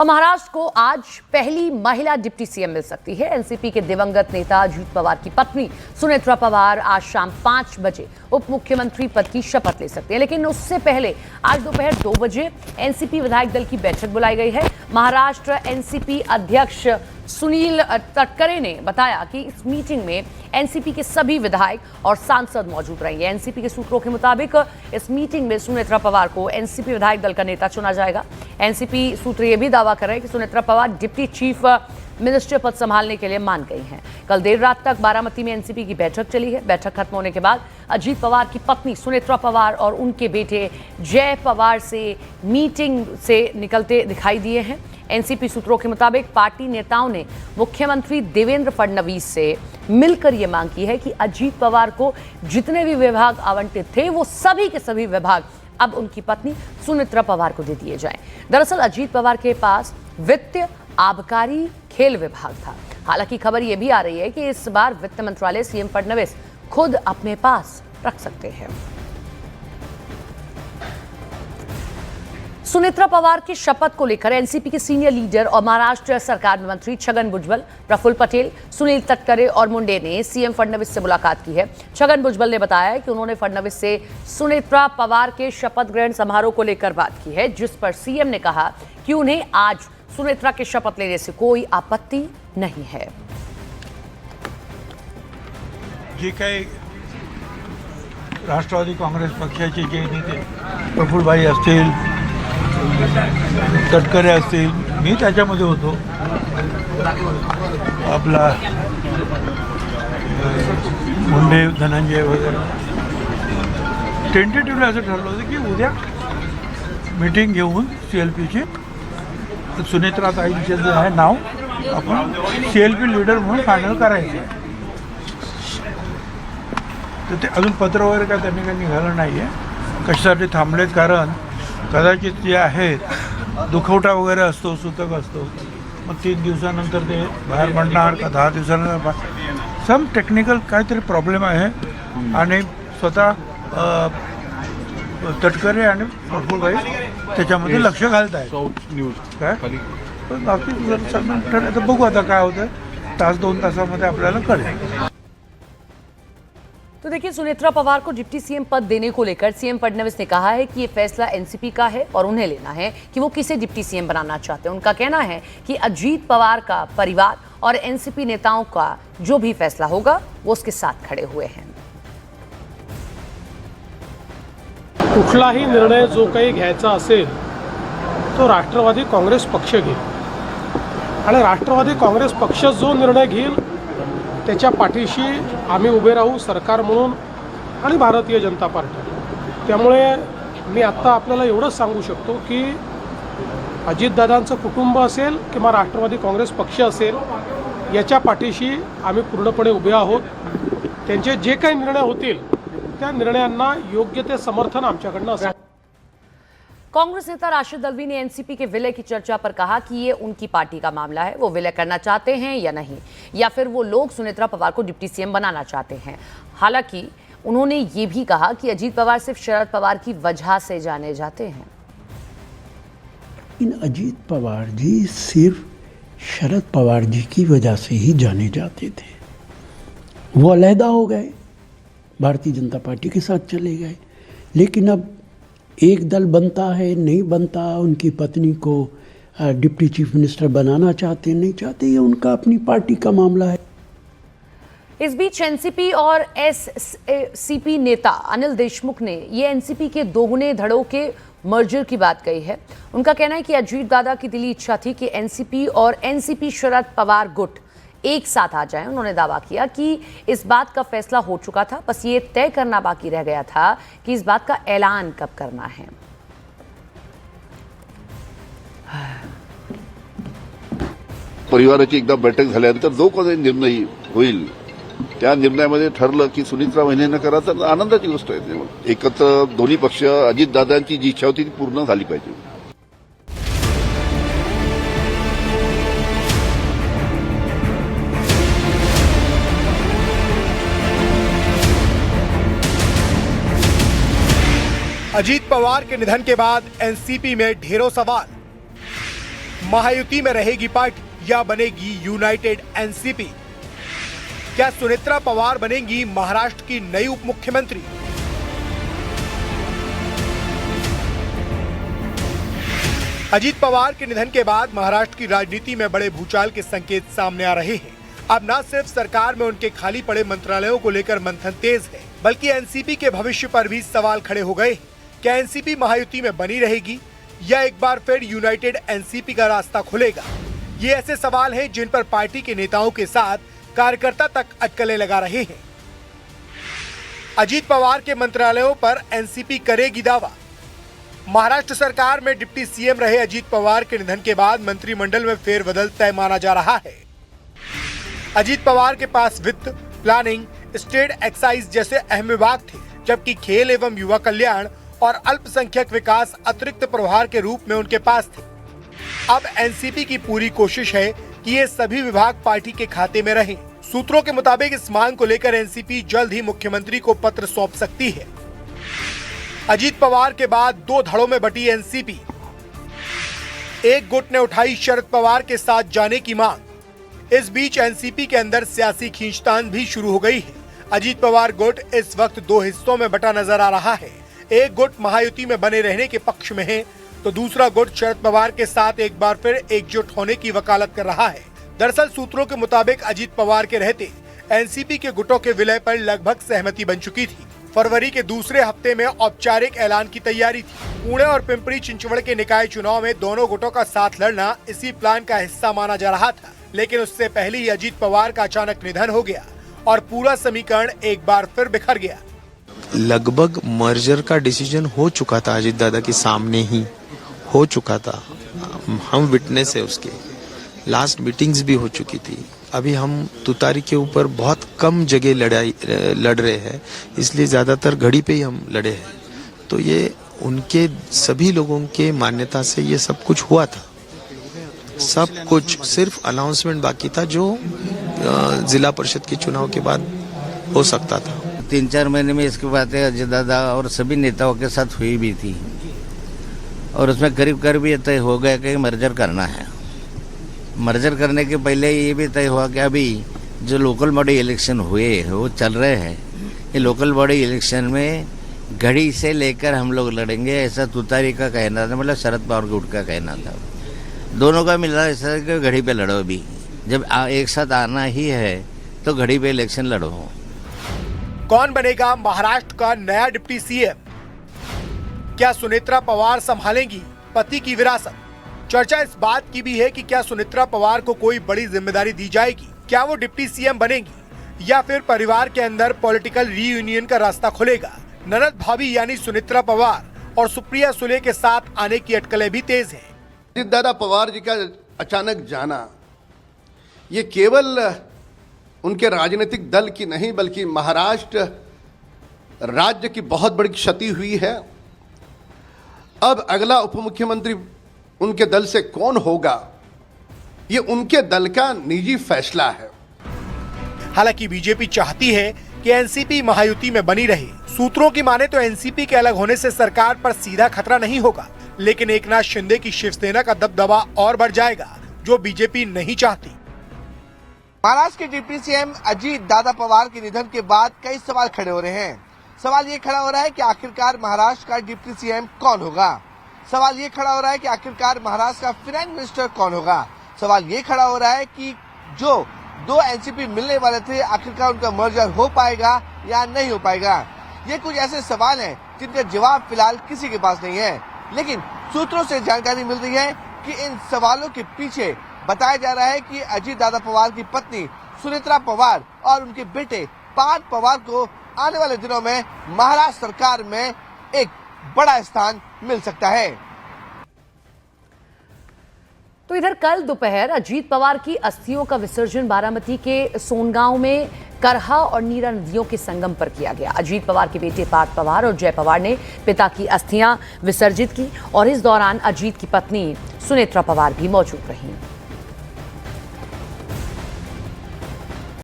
महाराष्ट्र को आज पहली महिला डिप्टी सीएम मिल सकती है। एनसीपी के दिवंगत नेता अजीत पवार की पत्नी सुनेत्रा पवार आज शाम 5 बजे उप मुख्यमंत्री पद की शपथ ले सकती है, लेकिन उससे पहले आज दोपहर 2 बजे एनसीपी विधायक दल की बैठक बुलाई गई है। महाराष्ट्र एनसीपी अध्यक्ष सुनील तटकरे ने बताया कि इस मीटिंग में एनसीपी के सभी विधायक और सांसद मौजूद रहेंगे। एनसीपी के सूत्रों के मुताबिक इस मीटिंग में सुनेत्रा पवार को एनसीपी विधायक दल का नेता चुना जाएगा। एनसीपी सूत्र यह भी दावा कर रहे हैं कि Sunetra Pawar deputy chief minister पद संभालने के लिए मान गई हैं। कल देर रात तक बारामती में एनसीपी की बैठक चली है। बैठक खत्म होने के बाद अजीत पवार की पत्नी सुनेत्रा पवार और उनके बेटे जय पवार से मीटिंग से निकलते दिखाई दिए हैं। एनसीपी सूत्रों के मुताबिक पार्टी नेताओं ने मुख्यमंत्री देवेंद्र फडणवीस से मिलकर यह मांग की है कि अजीत पवार को जितने भी विभाग आवंटित थे वो सभी के सभी विभाग अब उनकी पत्नी सुनेत्रा पवार को दे दिए जाएं। दरअसल अजीत पवार के पास वित्त, आबकारी, खेल विभाग था। हालांकि खबर यह भी आ रही है कि इस बार वित्त मंत्रालय सीएम फडणवीस खुद अपने पास रख सकते हैं। सुनेत्रा पवार की शपथ को लेकर एनसीपी के सीनियर लीडर और महाराष्ट्र सरकार में मंत्री छगन भुजबल, प्रफुल्ल पटेल, सुनील तटकरे और मुंडे ने सीएम फडणवीस से मुलाकात की है। छगन भुजबल ने बताया कि उन्होंने फडणवीस से सुनेत्रा पवार के शपथ ग्रहण समारोह को लेकर बात की है, जिस पर सीएम ने कहा कि उन्हें आज सुनेत्रा के शपथ लेने से कोई आपत्ति नहीं है। जे काही राष्ट्रवादी काँग्रेस पक्षाचे जे नेते प्रफुल्लभाई असतील, तटकरे असतील, मी त्याच्यामध्ये होतो। आपला मुंडे, धनंजय वगैरे टेंटेटिव्हली असं ठरलं होतं की उद्या मीटिंग घेऊन सीएलपीची सुनेत्रा ताईंचं जे आहे नाव आपण सीएलपी लीडर म्हणून फायनल करायचं। तर ते अजून पत्र वगैरे काय त्यांनी काही निघालं नाही आहे। कशासाठी थांबलेत? कारण कदाचित जे आहेत दुखवटा वगैरे असतो, सूतक असतो, मग 3 दिवसानंतर ते बाहेर पडणार का 10 दिवसानंतर सम टेक्निकल काहीतरी प्रॉब्लेम आहे आणि स्वतः तटकरे आणि प्रफुल्लभाई त्याच्यामध्ये लक्ष घालत आहेत काय। पण बाकी ठरलं बघू आता काय होतं, 1-2 तासामध्ये आपल्याला कळेल। तो देखिए, सुनेत्रा पवार को डिप्टी सीएम पद देने को लेकर सीएम फडणवीस ने कहा है कि ये फैसला एनसीपी का है और उन्हें लेना है कि वो किसे डिप्टी सीएम बनाना चाहते हैं। उनका कहना है कि अजीत पवार का परिवार और एनसीपी नेताओं का जो भी फैसला होगा वो उसके साथ खड़े हुए हैं। कुठलाही निर्णय जो काही घ्यायचा असेल तो राष्ट्रवादी काँग्रेस पक्ष घेईल आणि राष्ट्रवादी काँग्रेस पक्ष जो निर्णय घेईल त्याच्या पाठीशी आम्ही उभे राहू, सरकार म्हणून आणि भारतीय जनता पार्टी। त्यामुळे मी आत्ता आपल्याला एवढंच सांगू शकतो की अजितदादांचं कुटुंब असेल किंवा राष्ट्रवादी काँग्रेस पक्ष असेल याच्या पाठीशी आम्ही पूर्णपणे उभे आहोत। त्यांचे जे काही निर्णय होतील त्या निर्णयांना योग्य ते समर्थन आमच्याकडनं असेल। कांग्रेस नेता राशिद अल्वी ने एनसीपी के विलय की चर्चा पर कहा कि ये उनकी पार्टी का मामला है, वो विलय करना चाहते हैं या नहीं, या फिर वो लोग सुनेत्रा पवार को डिप्टी सीएम बनाना चाहते हैं। हालांकि उन्होंने ये भी कहा कि अजीत पवार सिर्फ शरद पवार की वजह से जाने जाते हैं। इन अजीत पवार जी सिर्फ शरद पवार जी की वजह से ही जाने जाते थे। वो अलहदा हो गए, भारतीय जनता पार्टी के साथ चले गए, लेकिन अब एक दल बनता है नहीं बनता, उनकी पत्नी को डिप्टी चीफ मिनिस्टर बनाना चाहते नहीं चाहते, ये उनका अपनी पार्टी का मामला है। इस बीच एनसीपी और एससीपी नेता अनिल देशमुख ने ये एनसीपी के दोगुने धड़ों के मर्जर की बात कही है। उनका कहना है कि अजीत दादा की दिली इच्छा थी कि एनसीपी और एनसीपी शरद पवार गुट एक साथ आ जाएं। उन्होंने दावा किया कि इस बात का फैसला हो चुका था, बस ये तय करना बाकी रह गया था कि इस बात का ऐलान कब करना है। परिवाराची एकदा बैठक झाल्यानंतर जो कोणी निर्णय होईल त्या निर्णयामध्ये ठरलं की सुनेत्रा वहिनींना करा तर आनंदाची गोष्ट आहे। एकत्र दोन्ही पक्ष अजितदादांची जी इच्छा होती ती पूर्ण झाली पाहिजे। अजीत पवार के निधन के बाद एनसीपी में ढेरों सवाल। महायुति में रहेगी पार्टी या बनेगी यूनाइटेड एनसीपी? क्या सुनेत्रा पवार बनेंगी महाराष्ट्र की नई उप मुख्यमंत्री? अजीत पवार के निधन के बाद महाराष्ट्र की राजनीति में बड़े भूचाल के संकेत सामने आ रहे हैं। अब न सिर्फ सरकार में उनके खाली पड़े मंत्रालयों को लेकर मंथन तेज है, बल्कि एनसीपी के भविष्य पर भी सवाल खड़े हो गए। क्या एनसीपी महायुति में बनी रहेगी या एक बार फिर यूनाइटेड एनसीपी का रास्ता खुलेगा? ये ऐसे सवाल हैं जिन पर पार्टी के नेताओं के साथ कार्यकर्ता तक अटकलें लगा रहे हैं। अजीत पवार के मंत्रालयों पर एनसीपी करेगी दावा। महाराष्ट्र सरकार में डिप्टी सीएम रहे अजीत पवार के निधन के बाद मंत्रिमंडल में फेरबदल तय माना जा रहा है। अजीत पवार के पास वित्त, प्लानिंग, स्टेट एक्साइज जैसे अहम विभाग थे, जबकि खेल एवं युवा कल्याण और अल्पसंख्यक विकास अतिरिक्त प्रभार के रूप में उनके पास थे। अब एनसीपी की पूरी कोशिश है कि ये सभी विभाग पार्टी के खाते में रहें। सूत्रों के मुताबिक इस मांग को लेकर एनसीपी जल्द ही मुख्यमंत्री को पत्र सौंप सकती है। अजीत पवार के बाद दो धड़ों में बटी एनसीपी। एक गुट ने उठाई शरद पवार के साथ जाने की मांग। इस बीच एनसीपी के अंदर सियासी खींचतान भी शुरू हो गई है। अजीत पवार गुट इस वक्त दो हिस्सों में बटा नजर आ रहा है। एक गुट महायुति में बने रहने के पक्ष में है, तो दूसरा गुट शरद पवार के साथ एक बार फिर एकजुट होने की वकालत कर रहा है। दरअसल सूत्रों के मुताबिक अजीत पवार के रहते एनसीपी के गुटों के विलय पर लगभग सहमति बन चुकी थी। फरवरी के दूसरे हफ्ते में औपचारिक ऐलान की तैयारी थी। पुणे और पिंपरी चिंचवड़ के निकाय चुनाव में दोनों गुटों का साथ लड़ना इसी प्लान का हिस्सा माना जा रहा था, लेकिन उससे पहले ही अजीत पवार का अचानक निधन हो गया और पूरा समीकरण एक बार फिर बिखर गया। लगभग मर्जर का डिसीजन हो चुका था, अजीत दादा के सामने ही हो चुका था। हम विटनेस है उसके, लास्ट मीटिंग्स भी हो चुकी थी। अभी हम तुतारी के ऊपर बहुत कम जगह लड़ रहे हैं, इसलिए ज्यादातर घड़ी पे ही हम लड़े हैं। तो ये उनके सभी लोगों के मान्यता से ये सब कुछ हुआ था। सब कुछ सिर्फ अनाउंसमेंट बाकी था, जो जिला परिषद के चुनाव के बाद हो सकता था। 3-4 महीने में इसकी बातें अजय दादा और सभी नेताओं के साथ हुई भी थी और उसमें करीब करीब ये तय हो गया कि मर्जर करना है। मर्जर करने के पहले ये भी तय हुआ कि अभी जो लोकल बॉडी इलेक्शन हुए वो चल रहे हैं, ये लोकल बॉडी इलेक्शन में घड़ी से लेकर हम लोग लड़ेंगे, ऐसा तुतारी का कहना था, मतलब शरद पवार गुट का कहना था। दोनों का मिला ऐसा कि घड़ी पे लड़ो। अभी जब एक साथ आना ही है तो घड़ी पे इलेक्शन लड़ो। कौन बनेगा महाराष्ट्र का नया डिप्टी सीएम? क्या सुनेत्रा पवार संभालेंगी पति की विरासत? चर्चा इस बात की भी है कि क्या सुनेत्रा पवार को कोई बड़ी जिम्मेदारी दी जाएगी? क्या वो डिप्टी सीएम बनेंगी या फिर परिवार के अंदर पॉलिटिकल रीयूनियन का रास्ता खुलेगा? ननद भाभी यानी सुनेत्रा पवार और सुप्रिया सुले के साथ आने की अटकलें भी तेज हैं। अजीत दादा पवार जी का अचानक जाना ये केवल उनके राजनीतिक दल की नहीं बल्कि महाराष्ट्र राज्य की बहुत बड़ी क्षति हुई है। अब अगला उप मुख्यमंत्री उनके दल से कौन होगा, ये उनके दल का निजी फैसला है। हालांकि बीजेपी चाहती है कि एनसीपी महायुति में बनी रहे। सूत्रों की माने तो एनसीपी के अलग होने से सरकार पर सीधा खतरा नहीं होगा, लेकिन एकनाथ शिंदे की शिवसेना का दबदबा और बढ़ जाएगा, जो बीजेपी नहीं चाहती। महाराष्ट्र के डिप्टी सीएम अजीत दादा पवार के निधन के बाद कई सवाल खड़े हो रहे हैं। सवाल ये खड़ा हो रहा है कि आखिरकार महाराष्ट्र का डिप्टी सीएम कौन होगा। सवाल ये खड़ा हो रहा है कि आखिरकार महाराष्ट्र का फाइनेंस मिनिस्टर कौन होगा। सवाल ये खड़ा हो रहा है कि जो दो एनसीपी मिलने वाले थे आखिरकार उनका मर्जर हो पाएगा या नहीं हो पाएगा। ये कुछ ऐसे सवाल हैं जिनका जवाब फिलहाल किसी के पास नहीं है, लेकिन सूत्रों से जानकारी मिल रही है कि इन सवालों के पीछे बताया जा रहा है कि अजीत दादा पवार की पत्नी सुनेत्रा पवार और उनके बेटे पार्थ पवार को आने वाले दिनों में महाराष्ट्र सरकार में एक बड़ा स्थान मिल सकता है। तो इधर कल दोपहर अजीत पवार की अस्थियों का विसर्जन बारामती के सोनगांव में करहा और नीरा नदियों के संगम पर किया गया। अजीत पवार के बेटे पार्थ पवार और जय पवार ने पिता की अस्थियां विसर्जित की और इस दौरान अजीत की पत्नी सुनेत्रा पवार भी मौजूद रहीं।